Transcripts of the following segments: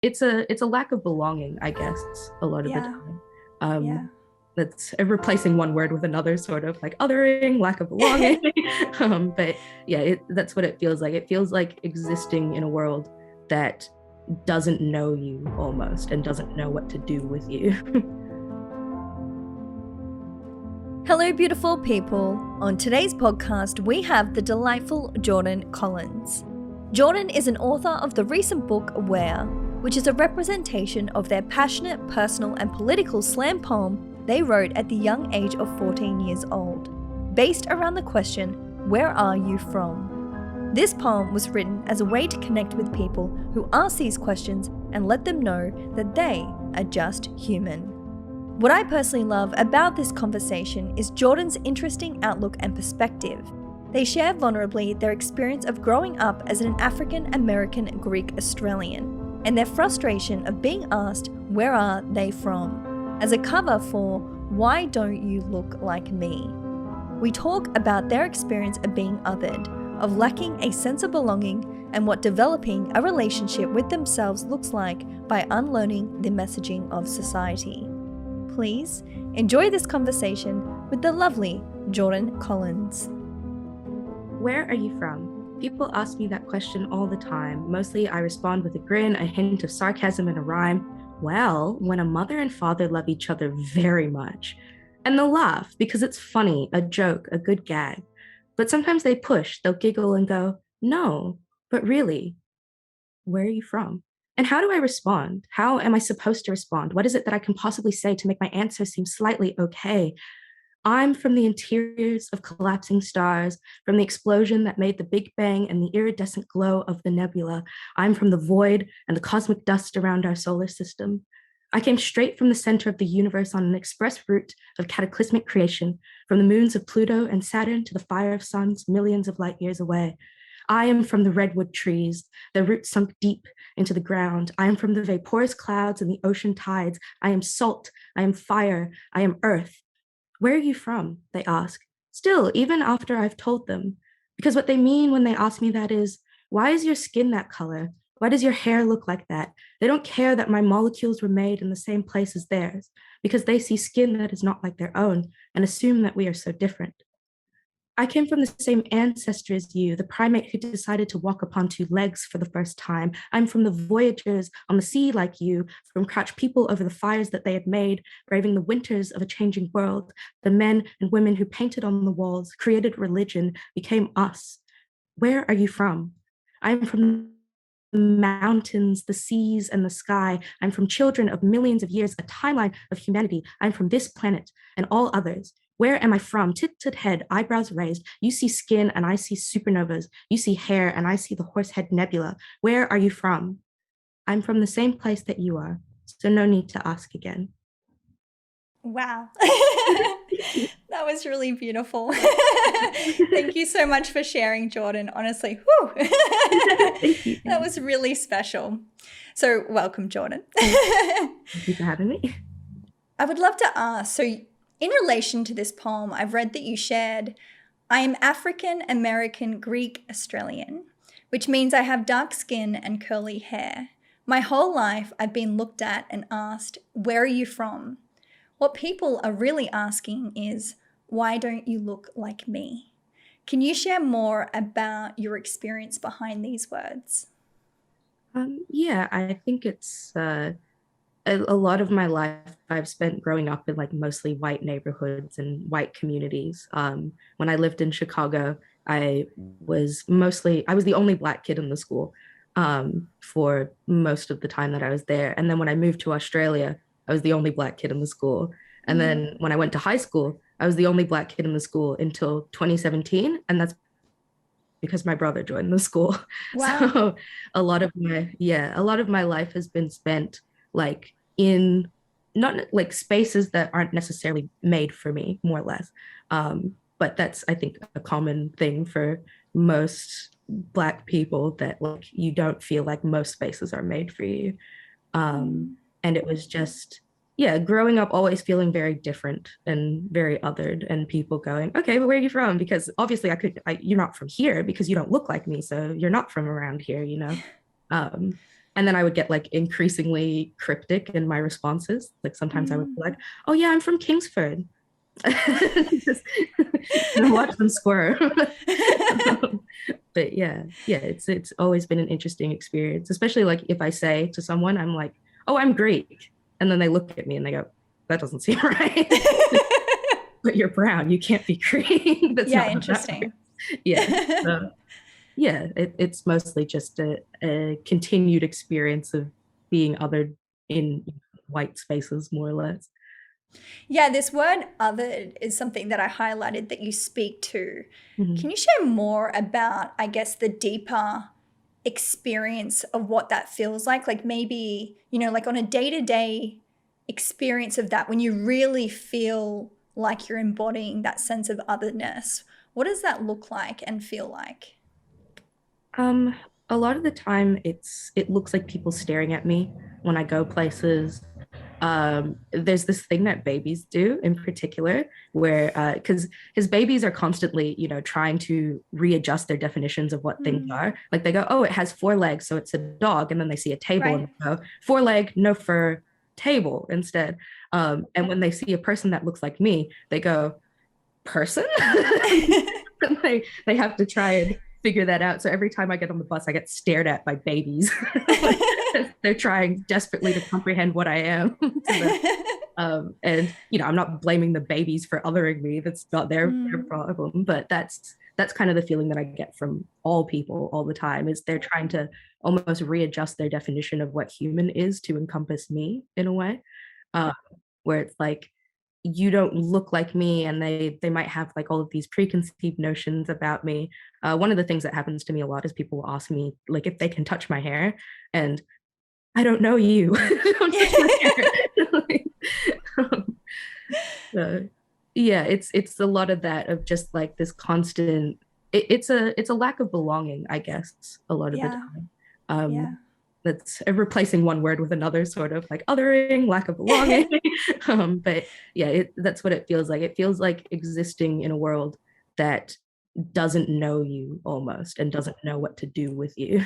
it's a lack of belonging, I guess, a lot of the Yeah. time. Yeah. That's replacing one word with another, sort of like othering, lack of belonging. But yeah, that's what it feels like. It feels like existing in a world that doesn't know you almost and doesn't know what to do with you. Hello, beautiful people. On today's podcast, we have the delightful Jordan Collins. Jordan is an author of the recent book Where, which is a representation of their passionate, personal, and political slam poem they wrote at the young age of 14 years old, based around the question, "Where are you from?" This poem was written as a way to connect with people who ask these questions and let them know that they are just human. What I personally love about this conversation is Jordan's interesting outlook and perspective. They share vulnerably their experience of growing up as an African American Greek Australian and their frustration of being asked, "Where are they from?" as a cover for "Why Don't You Look Like Me?" We talk about their experience of being othered, of lacking a sense of belonging, and what developing a relationship with themselves looks like by unlearning the messaging of society. Please enjoy this conversation with the lovely Jordan Collins. Where are you from? People ask me that question all the time. Mostly I respond with a grin, a hint of sarcasm, and a rhyme. Well, when a mother and father love each other very much. And they'll laugh because it's funny, a joke, a good gag. But sometimes they push, they'll giggle and go, no, but really, where are you from? And how do I respond? How am I supposed to respond? What is it that I can possibly say to make my answer seem slightly okay? I'm from the interiors of collapsing stars, from the explosion that made the Big Bang and the iridescent glow of the nebula. I'm from the void and the cosmic dust around our solar system. I came straight from the center of the universe on an express route of cataclysmic creation, from the moons of Pluto and Saturn to the fire of suns millions of light years away. I am from the redwood trees, their roots sunk deep into the ground. I am from the vaporous clouds and the ocean tides. I am salt. I am fire. I am earth. Where are you from? They ask. Still, even after I've told them. Because what they mean when they ask me that is, why is your skin that color? Why does your hair look like that? They don't care that my molecules were made in the same place as theirs, because they see skin that is not like their own and assume that we are so different. I came from the same ancestry as you, the primate who decided to walk upon two legs for the first time. I'm from the voyagers on the sea like you, from crouched people over the fires that they had made, braving the winters of a changing world. The men and women who painted on the walls, created religion, became us. Where are you from? I'm from the mountains, the seas, and the sky. I'm from children of millions of years, a timeline of humanity. I'm from this planet and all others. Where am I from? Tit tit head, eyebrows raised. You see skin and I see supernovas. You see hair and I see the Horsehead Nebula. Where are you from? I'm from the same place that you are, so no need to ask again. Wow. That was really beautiful. Thank you so much for sharing, Jordan. Honestly, whew. Thank you. That was really special. So, welcome, Jordan. Thank you for having me. I would love to ask, so in relation to this poem, I've read that you shared, "I am African American Greek Australian, which means I have dark skin and curly hair. My whole life I've been looked at and asked, 'Where are you from?' What people are really asking is, 'Why don't you look like me?'" Can you share more about your experience behind these words? Yeah, I think it's a lot of my life I've spent growing up in like mostly white neighborhoods and white communities. When I lived in Chicago, I was the only Black kid in the school for most of the time that I was there. And then when I moved to Australia, I was the only Black kid in the school. And then when I went to high school, I was the only Black kid in the school until 2017. And that's because my brother joined the school. Wow. So a lot of my life has been spent like in not like spaces that aren't necessarily made for me, more or less. But that's, I think, a common thing for most Black people, that like you don't feel like most spaces are made for you. Um, Mm. and it was just, yeah, growing up always feeling very different and very othered, and people going, okay, but where are you from? Because obviously you're not from here because you don't look like me. So you're not from around here, you know? And then I would get like increasingly cryptic in my responses. Like sometimes I would be Mm. like, "Oh yeah, I'm from Kingsford." Just watch them squirm. But yeah, it's always been an interesting experience, especially like if I say to someone, I'm like, "Oh, I'm Greek," and then they look at me and they go, "That doesn't seem right." But you're brown. You can't be Greek. That's Yeah, not how that interesting. works. Yeah. So yeah, it's mostly just a continued experience of being othered in white spaces, more or less. Yeah, this word othered is something that I highlighted that you speak to. Can Mhm. you share more about, I guess, the deeper experience of what that feels like? Like maybe, like on a day to day experience of that, when you really feel like you're embodying that sense of otherness, what does that look like and feel like? Um, a lot of the time, it looks like people staring at me when I go places. There's this thing that babies do in particular, where because his babies are constantly, trying to readjust their definitions of what things Mm, are. Like they go, oh, it has four legs, so it's a dog, and then they see a table and right. they go, four leg, no fur, table instead. And when they see a person that looks like me, they go, person. They have to try and figure that out. So every time I get on the bus, I get stared at by babies. They're trying desperately to comprehend what I am to them. And I'm not blaming the babies for othering me. That's not their Mm, problem. But that's kind of the feeling that I get from all people all the time is they're trying to almost readjust their definition of what human is to encompass me in a way. Uh, where it's like you don't look like me and they might have like all of these preconceived notions about me. One of the things that happens to me a lot is people will ask me like if they can touch my hair and I don't know you. Don't touch my hair. Like, um, uh, yeah, it's a lot of that of just like this constant it's a lack of belonging, I guess, a lot of the yeah, time. yeah. That's replacing one word with another, sort of like othering, lack of belonging. But yeah, that's what it feels like. It feels like existing in a world that doesn't know you almost and doesn't know what to do with you.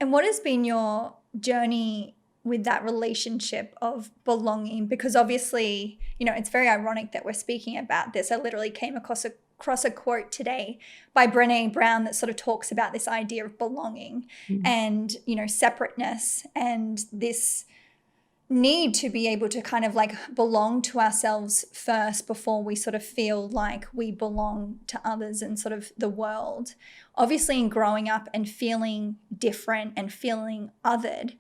And what has been your journey with that relationship of belonging? Because obviously, it's very ironic that we're speaking about this. I literally came across a quote today by Brené Brown that sort of talks about this idea of belonging and, separateness and this need to be able to kind of like belong to ourselves first before we sort of feel like we belong to others and sort of the world. Obviously, in growing up and feeling different and feeling othered,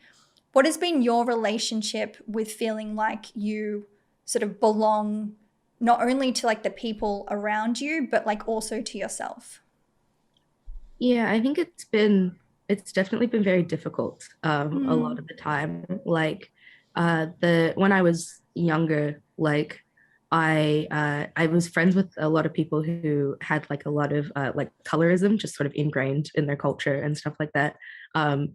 what has been your relationship with feeling like you sort of belong not only to like the people around you, but like also to yourself? Yeah, I think it's definitely been very difficult a lot Mm, of the time. Like the when I was younger, like I was friends with a lot of people who had like a lot of like colorism just sort of ingrained in their culture and stuff like that. And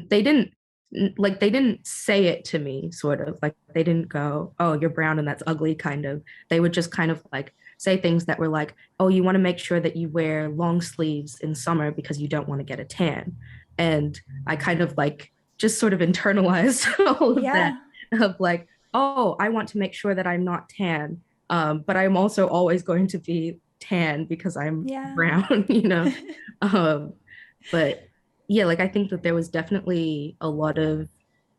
they didn't say it to me, sort of like they didn't go, oh, you're brown and that's ugly, kind of. They would just kind of like say things that were like, oh, you want to make sure that you wear long sleeves in summer because you don't want to get a tan. And I kind of like just sort of internalized all of that yeah, of like, oh, I want to make sure that I'm not tan. But I'm also always going to be tan because I'm yeah. brown, Um, but yeah, like I think that there was definitely a lot of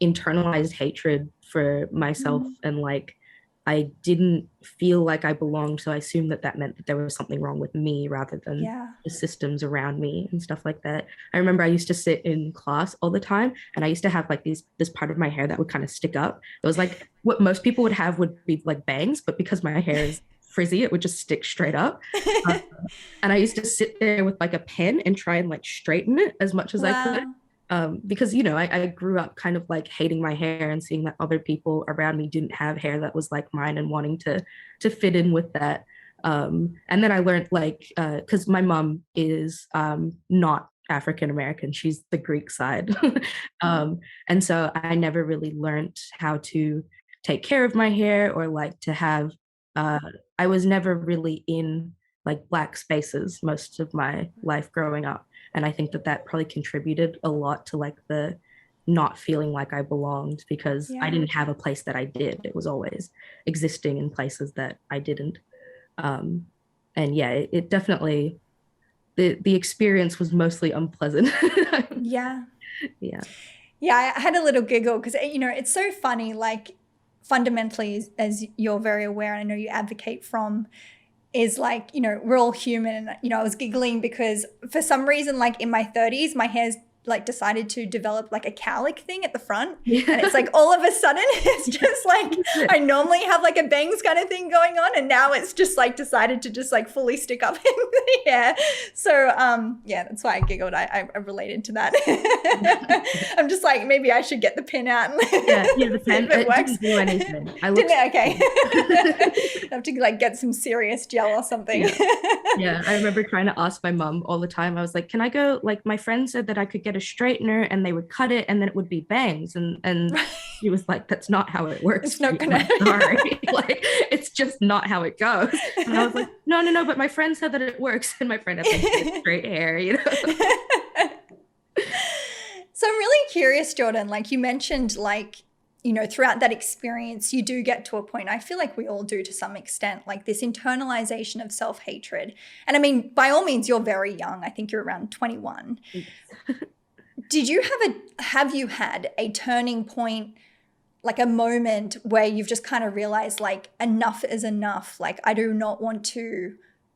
internalized hatred for myself Mm, and like I didn't feel like I belonged, so I assumed that that meant that there was something wrong with me rather than yeah. the systems around me and stuff like that. I remember I used to sit in class all the time and I used to have like this part of my hair that would kind of stick up. It was like what most people would have would be like bangs, but because my hair is frizzy, it would just stick straight up. Uh, and I used to sit there with like a pen and try and like straighten it as much as I could. Wow. Because I grew up kind of like hating my hair and seeing that other people around me didn't have hair that was like mine and wanting to fit in with that. And then I learned like because my mom is not African American, she's the Greek side. um, and so I never really learned how to take care of my hair or like to have uh, I was never really in like black spaces most of my life growing up, and I think that that probably contributed a lot to like not feeling like I belonged because I Yeah. didn't have a place that I did. It was always existing in places that I didn't. Um, and yeah, it definitely the experience was mostly unpleasant. Yeah. Yeah. Yeah, I had a little giggle because, it's so funny. Like, fundamentally, as you're very aware, and I know you advocate from, is like, we're all human. And, I was giggling because for some reason, like in my 30s, my hair's like decided to develop like a cowlick thing at the front. And it's Yeah. like all of a sudden it's just like I normally have like a bangs kind of thing going on, and now it's just like decided to just like fully stick up in the hair. So yeah, that's why I giggled. I related to that. I'm just like, maybe I should get the pin out and Yeah, the see if pen it it works. didn't do anything. I Didn't looked. it? Okay. I have to like get some serious gel or something. Yeah. Yeah, I remember trying to ask my mom all the time. I was like, "Can I go?" Like my friend said that I could get a straightener and they would cut it and then it would be bangs. And she was like, "That's not how it works, It's not Pete. gonna. I'm sorry. Like it's just not how it goes." And I was like, "No, no, no." But my friend said that it works, and my friend had like straight hair. So I'm really curious, Jordan, like you mentioned, like, throughout that experience, you do get to a point, I feel like we all do to some extent, like this internalization of self-hatred. And I mean, by all means, you're very young. I think you're around 21. Did you have you had a turning point, like a moment where you've just kind of realized like enough is enough? Like, I do not want to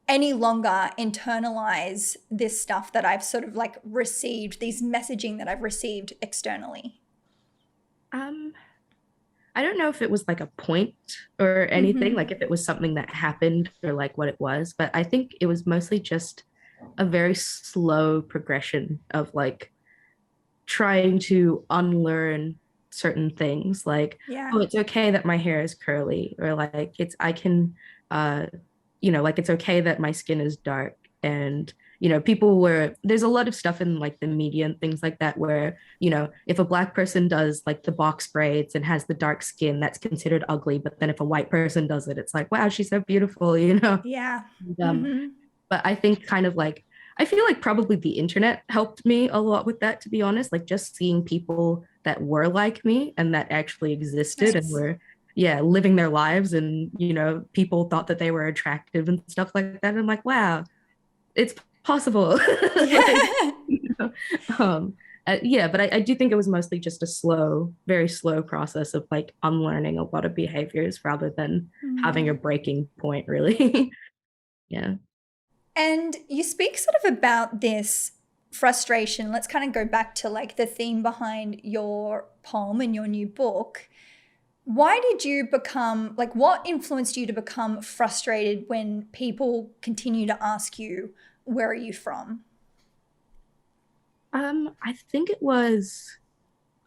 any longer internalize this stuff that I've sort of like received, these messaging that I've received externally. Um, I don't know if it was like a point or anything, Mm-hmm. like if it was something that happened or like what it was, but I think it was mostly just a very slow progression of like trying to unlearn certain things like, Yeah. oh, it's okay that my hair is curly, or like it's I can like it's okay that my skin is dark. And people were there's a lot of stuff in like the media and things like that where if a black person does like the box braids and has the dark skin, that's considered ugly, but then if a white person does it, it's like, wow, she's so beautiful. Yeah. And, Mm-hmm. but I think kind of like I feel like probably the internet helped me a lot with that, to be honest. Like just seeing people that were like me and that actually existed and Nice. were, yeah, living their lives. And, people thought that they were attractive and stuff like that. And I'm like, wow, it's possible. Like, Yeah. you know, um, yeah, but I do think it was mostly just a slow, very slow process of like unlearning a lot of behaviors rather than having a Mm. breaking point, really. Yeah. And you speak sort of about this frustration. Let's kind of go back to like the theme behind your poem and your new book. Why did you become, like, what influenced you to become frustrated when people continue to ask you, where are you from? I think it was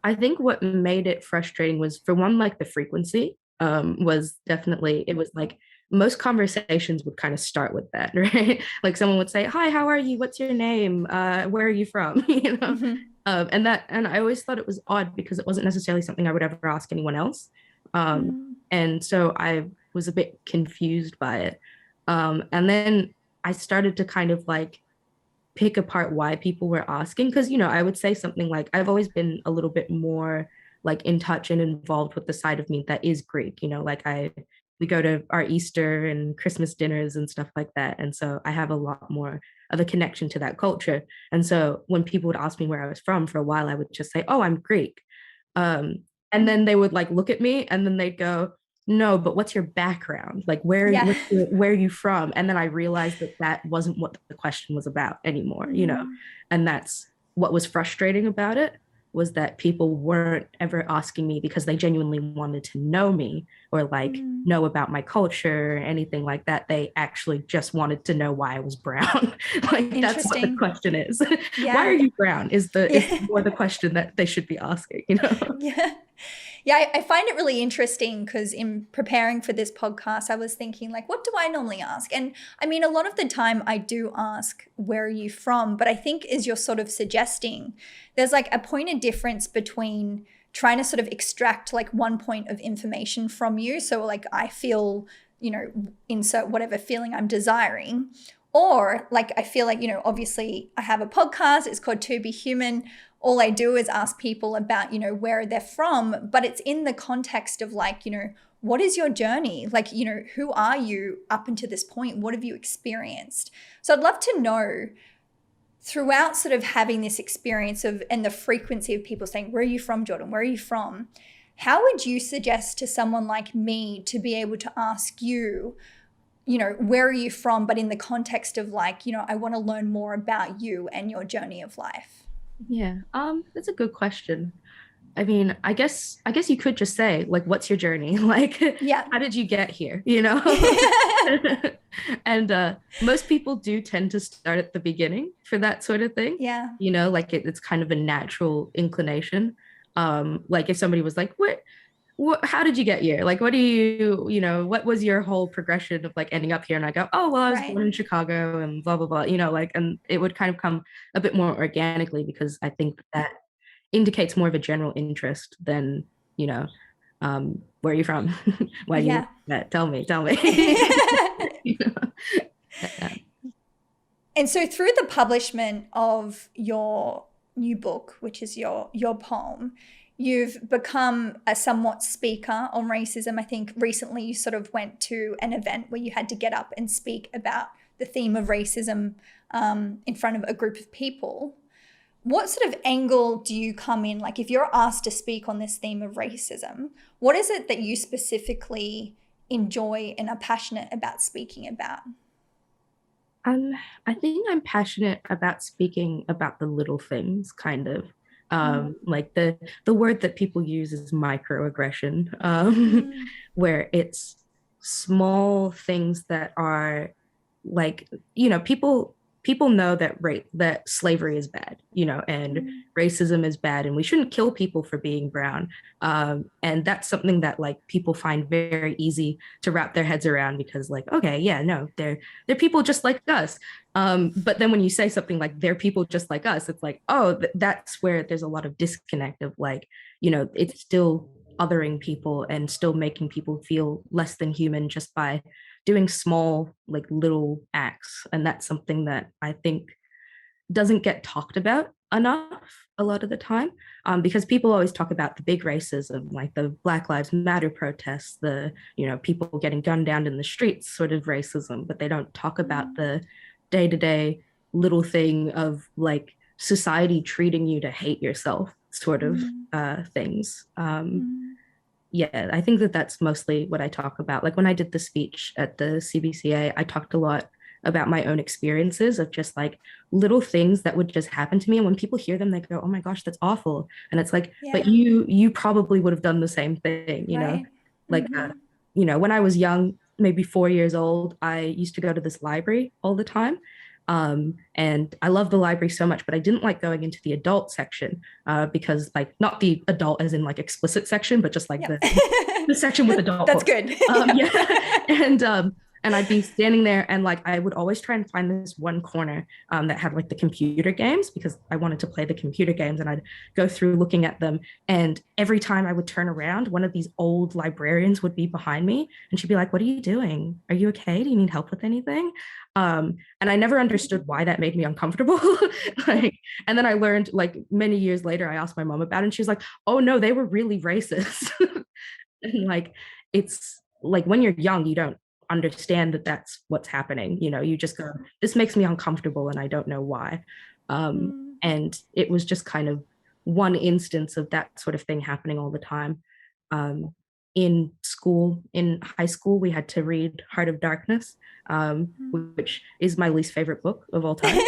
I think what made it frustrating was, for one, like the frequency, was definitely, it was like most conversations would kind of start with that, right? Like someone would say, "Hi, how are you? What's your name? Where are you from?" Mm-hmm. And I always thought it was odd because it wasn't necessarily something I would ever ask anyone else. Um, Mm. and so I was a bit confused by it. And then I started to kind of like pick apart why people were asking, because I would say something like, I've always been a little bit more like in touch and involved with the side of me that is Greek. Like we go to our Easter and Christmas dinners and stuff like that, and so I have a lot more of a connection to that culture. And so when people would ask me where I was from, for a while I would just say, "Oh, I'm Greek." And then they would like look at me and then they'd go, "No, but what's your background? Like Yeah. where are you from?" And then I realized that that wasn't what the question was about anymore. Mm. And that's what was frustrating about it, was that people weren't ever asking me because they genuinely wanted to know me or like Mm. know about my culture or anything like that. They actually just wanted to know why I was brown. Like that's what the Interesting. question is. Why are Yeah. you brown is Yeah. more the question that they should be asking. Yeah. Yeah, I find it really interesting because in preparing for this podcast, I was thinking, like, what do I normally ask? And I mean, a lot of the time I do ask, where are you from? But I think, as you're sort of suggesting, there's like a point of difference between trying to sort of extract like one point of information from you. So, like, I feel, insert whatever feeling I'm desiring. Or like, I feel like, obviously I have a podcast, it's called To Be Human. all I do is ask people about, where they're from, but it's in the context of like, what is your journey? Like, who are you up until this point? What have you experienced? So I'd love to know, throughout sort of having this experience of, and the frequency of people saying, where are you from, Jordan? Where are you from? How would you suggest to someone like me to be able to ask you, where are you from? But in the context of like, I want to learn more about you and your journey of life. Yeah, that's a good question. I mean, I guess you could just say, like, what's your journey? Like, Yeah. how did you get here? And most people do tend to start at the beginning for that sort of thing. Yeah. Like it's kind of a natural inclination. Like if somebody was like, what, how did you get here? Like, what was your whole progression of like ending up here? And I go, oh, well, I was Right. born in Chicago and blah, blah, blah, like, and it would kind of come a bit more organically because I think that indicates more of a general interest than, where are you from? Why do you Yeah. that? Tell me. You know? Yeah. And so through the publishment of your new book, which is your poem, you've become a somewhat speaker on racism. I think recently you sort of went to an event where you had to get up and speak about the theme of racism in front of a group of people. What sort of angle do you come in? Like if you're asked to speak on this theme of racism, what is it that you specifically enjoy and are passionate about speaking about? I think I'm passionate about speaking about the little things, kind of. Like the word that people use is microaggression, Mm. where it's small things that are like, people know that that slavery is bad, and Mm. racism is bad, and we shouldn't kill people for being brown. And that's something that like people find very easy to wrap their heads around because like, okay, yeah, no, they're people just like us. But then when you say something like they're people just like us, it's like, oh, that's where there's a lot of disconnect of like, it's still othering people and still making people feel less than human just by doing small, like little acts. And that's something that I think doesn't get talked about enough a lot of the time, because people always talk about the big racism, like the Black Lives Matter protests, the people getting gunned down in the streets sort of racism, but they don't talk about the day-to-day little thing of like society treating you to hate yourself sort of things. Yeah, I think that that's mostly what I talk about. Like when I did the speech at the CBCA, I talked a lot about my own experiences of just like little things that would just happen to me. And when people hear them, they go, oh my gosh, that's awful. And it's like, Yeah. but you probably would have done the same thing, Right. Like, when I was young, maybe 4 years old, I used to go to this library all the time. And I love the library so much, but I didn't like going into the adult section because like not the adult as in like explicit section, but just like the section with adult That's books. good. Yeah. And I'd be standing there and like I would always try and find this one corner that had like the computer games because I wanted to play the computer games, and I'd go through looking at them, and every time I would turn around, one of these old librarians would be behind me and she'd be like, what are you doing? Are you okay? Do you need help with anything? And I never understood why that made me uncomfortable. And then I learned like many years later, I asked my mom about it and she's like, oh no, they were really racist. And like, it's like when you're young, you don't understand that that's what's happening. You just go, this makes me uncomfortable and I don't know why. And it was just kind of one instance of that sort of thing happening all the time. In school, in high school, we had to read Heart of Darkness, which is my least favorite book of all time.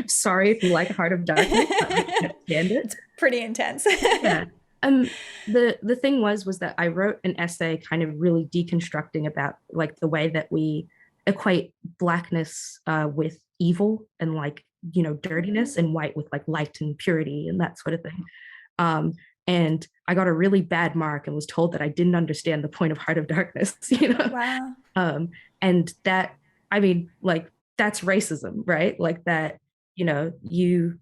Sorry if you like Heart of Darkness, but I can't stand it. It's pretty intense. Yeah. The thing was that I wrote an essay kind of really deconstructing about like the way that we equate blackness with evil and like dirtiness, and white with like light and purity and that sort of thing. And I got a really bad mark and was told that I didn't understand the point of Heart of Darkness. Wow. And that, I mean, like that's racism, right? Like that, you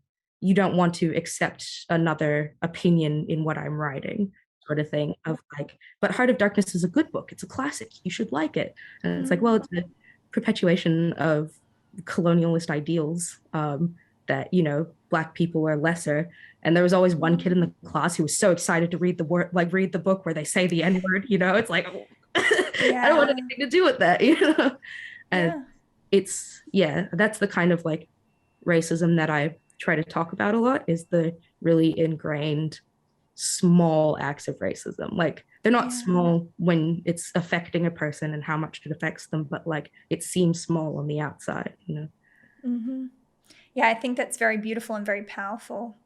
don't want to accept another opinion in what I'm writing, sort of thing of like, but Heart of Darkness is a good book. It's a classic. You should like it. And it's like, well, it's a perpetuation of colonialist ideals. that, Black people were lesser. And there was always one kid in the class who was so excited to read the word, like read the book where they say the N word, it's like, oh, I don't want Yeah. anything to do with that, And Yeah. yeah, that's the kind of like racism that I try to talk about a lot, is the really ingrained small acts of racism. Like they're not Yeah. small when it's affecting a person and how much it affects them, but like it seems small on the outside. Mm-hmm. Yeah, I think that's very beautiful and very powerful.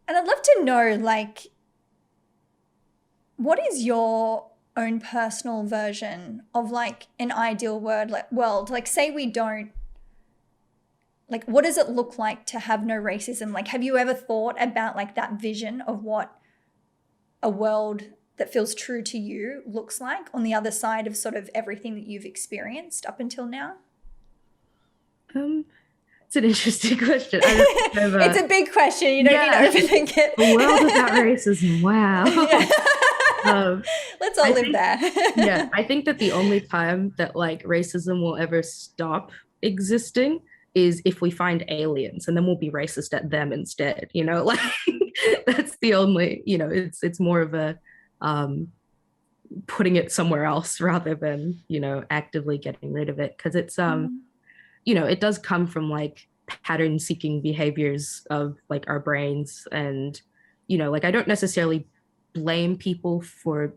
And I'd love to know, like, what is your own personal version of like an ideal world? Like, say we don't, like, what does it look like to have no racism? Like, have you ever thought about like that vision of what a world that feels true to you looks like on the other side of sort of everything that you've experienced up until now? It's an interesting question. I don't know It's a big question. You don't yeah, need to overthink it. a world without racism. Wow. Yeah. um, Let's all I live think, there. yeah, I think that the only time that like racism will ever stop existing is if we find aliens, and then we'll be racist at them instead. Like that's the only. It's more of a putting it somewhere else rather than actively getting rid of it, because it's Mm, it does come from like pattern seeking behaviors of like our brains. And like I don't necessarily blame people for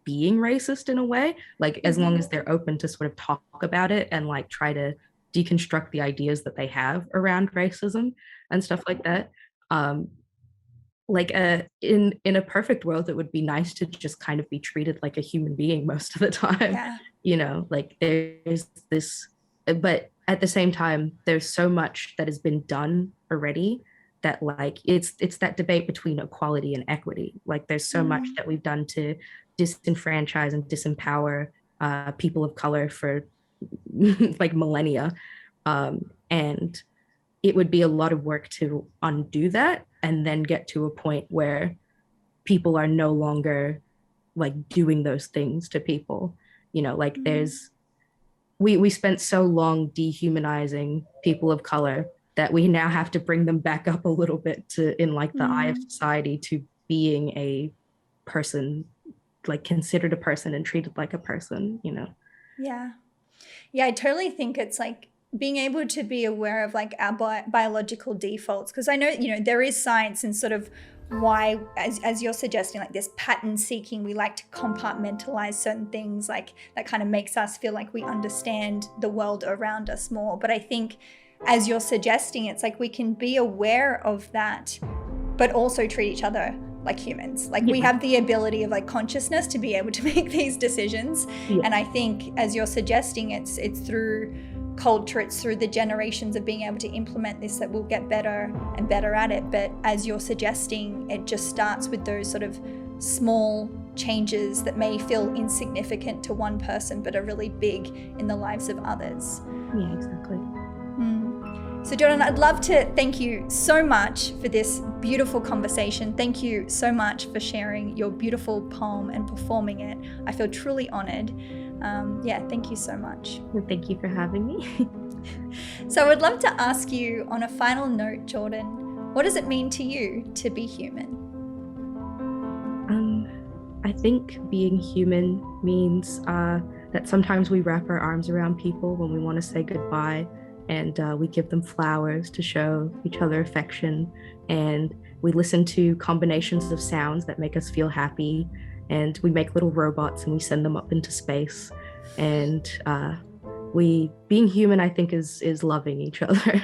being racist in a way, like as long mhm, as they're open to sort of talk about it and like try to deconstruct the ideas that they have around racism and stuff like that. Like in a perfect world, it would be nice to just kind of be treated like a human being most of the time. yeah. Like there's this, but at the same time there's so much that has been done already, that like it's that debate between equality and equity. Like there's so much Mm, that we've done to disenfranchise and disempower people of color for like millennia. And it would be a lot of work to undo that and then get to a point where people are no longer like doing those things to people. Like mm, there's we spent so long dehumanizing people of color that we now have to bring them back up a little bit to in like the eye of mm. society to being a person, like considered a person and treated like a person. Yeah. Yeah, I totally think it's like being able to be aware of like our biological defaults. Because I know, there is science and sort of why, as you're suggesting, like this pattern seeking, we like to compartmentalize certain things, like that kind of makes us feel like we understand the world around us more. But I think, as you're suggesting, it's like we can be aware of that, but also treat each other like humans. Like we Yeah. have the ability of like consciousness to be able to make these decisions. Yeah. And I think, as you're suggesting, it's through culture, it's through the generations of being able to implement this that we'll get better and better at it. But as you're suggesting, it just starts with those sort of small changes that may feel insignificant to one person but are really big in the lives of others. Yeah, exactly. So Jordan, I'd love to thank you so much for this beautiful conversation. Thank you so much for sharing your beautiful poem and performing it. I feel truly honored. Thank you so much. Thank you for having me. So I would love to ask you, on a final note, Jordan, what does it mean to you to be human? I think being human means that sometimes we wrap our arms around people when we want to say goodbye, and we give them flowers to show each other affection, and we listen to combinations of sounds that make us feel happy, and we make little robots and we send them up into space. And we being human, I think, is loving each other,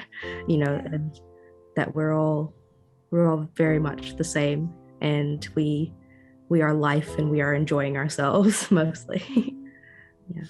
and that we're all very much the same, and we are life and we are enjoying ourselves mostly. Yeah.